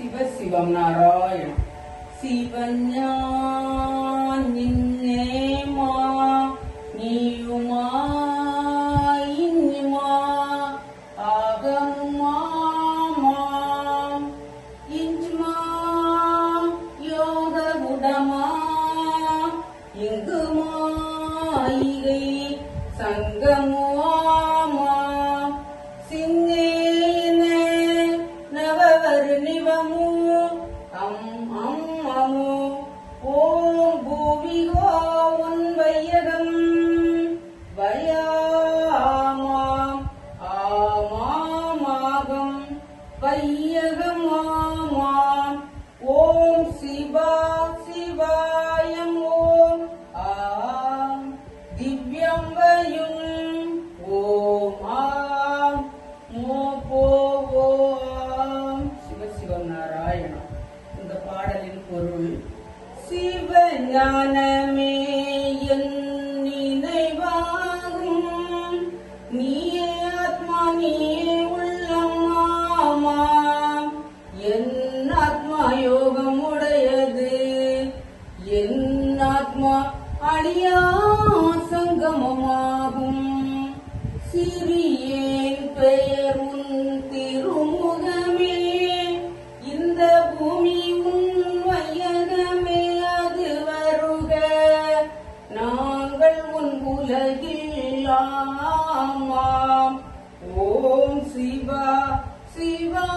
சிவ சிவம் நாராயணம். சிவஞான் நின்னேமா நீயுமா இன்னுமா ஆகமுமாம் இஞ்சுமா யோக குடமா இங்குமா இகை சங்கமுமா சிங்கேன நவவர்ணிவமு அம்மு ஓம் பூவிகோ உன் வையகம் வயாமாம் ஆமாமாகம் வையகமாமாம் ஓம் சிவா சிவாயம் ஓம் ஆம் திவ்யம் வயும் ஓம் ஆம் மோபோ ஓம் சிவ சிவம் நாராயணம். இந்த பாடலின் பொருள்: சிவ ஞானமே என் நினைவாகும், நீயே ஆத்மா நீயே உள்ளமாம், என் ஆத்மா யோகம் உடையது, என் ஆத்மா அழியா சங்கமமாகும். சிறியேன் பெயர் உன் திருமுகமே, இந்த பூமி உன் வையகமே, அது வருக நாங்கள் உன் உலகில் ஆமாம். ஓம் சிவா சிவா